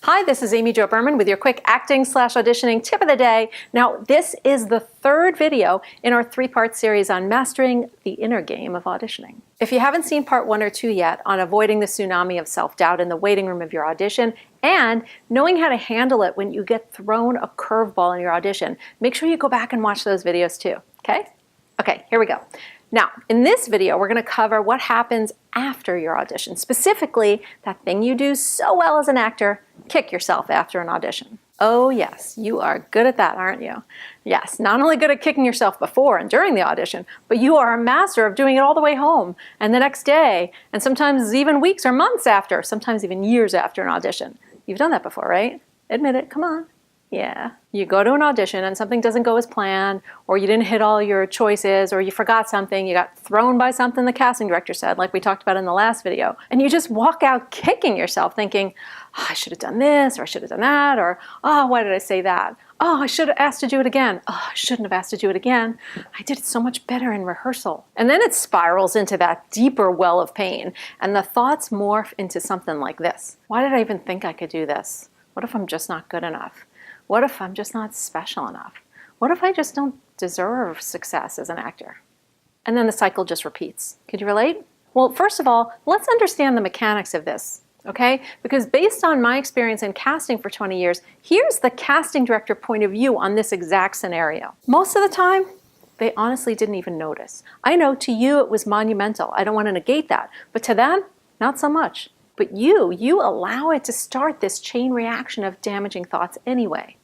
Hi, this is Amy Jo Berman with your quick acting/auditioning tip of the day. Now, this is the third video in our three-part series on mastering the inner game of auditioning. If you haven't seen part 1 or 2 yet on avoiding the tsunami of self-doubt in the waiting room of your audition and knowing how to handle it when you get thrown a curveball in your audition, make sure you go back and watch those videos too, okay? Okay, here we go. Now, in this video, we're going to cover what happens after your audition, specifically that thing you do so well as an actor, kick yourself after an audition. Oh yes, you are good at that, aren't you? Yes, not only good at kicking yourself before and during the audition, but you are a master of doing it all the way home and the next day, and sometimes even weeks or months after, sometimes even years after an audition. You've done that before, right? Admit it, come on. Yeah. You go to an audition and something doesn't go as planned, or you didn't hit all your choices, or you forgot something, you got thrown by something the casting director said, like we talked about in the last video, and you just walk out kicking yourself thinking, oh, I should have done this, or I should have done that, or oh, why did I say that? Oh, I should have asked to do it again. Oh, I shouldn't have asked to do it again. I did it so much better in rehearsal. And then it spirals into that deeper well of pain, and the thoughts morph into something like this. Why did I even think I could do this? What if I'm just not good enough? What if I'm just not special enough? What if I just don't deserve success as an actor? And then the cycle just repeats. Could you relate? Well, first of all, let's understand the mechanics of this, okay? Because based on my experience in casting for 20 years, here's the casting director point of view on this exact scenario. Most of the time, they honestly didn't even notice. I know to you it was monumental. I don't want to negate that. But to them, not so much. But you allow it to start this chain reaction of damaging thoughts anyway.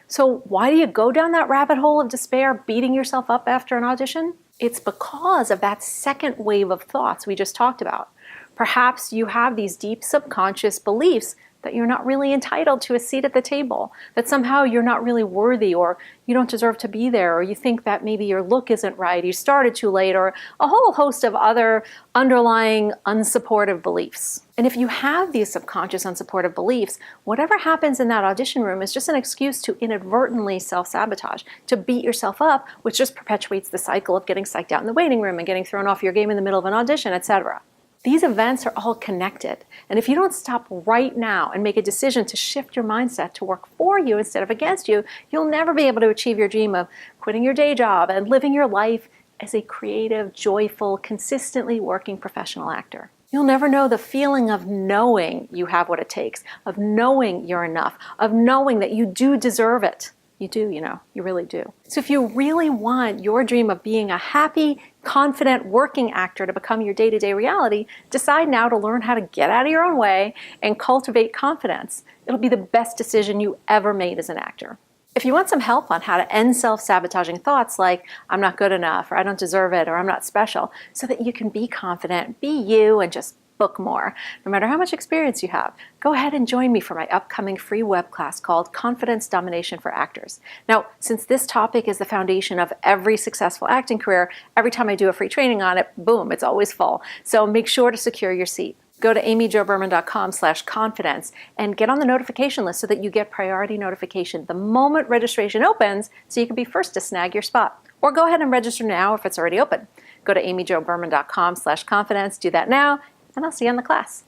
So why do you go down that rabbit hole of despair, beating yourself up after an audition? It's because of that second wave of thoughts we just talked about. Perhaps you have these deep subconscious beliefs that you're not really entitled to a seat at the table, that somehow you're not really worthy, or you don't deserve to be there, or you think that maybe your look isn't right, you started too late, or a whole host of other underlying unsupportive beliefs. And if you have these subconscious unsupportive beliefs, whatever happens in that audition room is just an excuse to inadvertently self-sabotage, to beat yourself up, which just perpetuates the cycle of getting psyched out in the waiting room and getting thrown off your game in the middle of an audition, etc. These events are all connected, and if you don't stop right now and make a decision to shift your mindset to work for you instead of against you, you'll never be able to achieve your dream of quitting your day job and living your life as a creative, joyful, consistently working professional actor. You'll never know the feeling of knowing you have what it takes, of knowing you're enough, of knowing that you do deserve it. You do, you know, you really do. So if you really want your dream of being a happy, confident working actor to become your day-to-day reality, decide now to learn how to get out of your own way and cultivate confidence. It'll be the best decision you ever made as an actor. If you want some help on how to end self-sabotaging thoughts like, I'm not good enough, or I don't deserve it, or I'm not special, so that you can be confident, be you, and just book more, no matter how much experience you have, go ahead and join me for my upcoming free web class called Confidence Domination for Actors. Now, since this topic is the foundation of every successful acting career, every time I do a free training on it, boom, it's always full. So make sure to secure your seat. Go to amyjoberman.com/confidence and get on the notification list so that you get priority notification the moment registration opens, so you can be first to snag your spot. Or go ahead and register now if it's already open. Go to amyjoberman.com/confidence, do that now, and I'll see you in the class.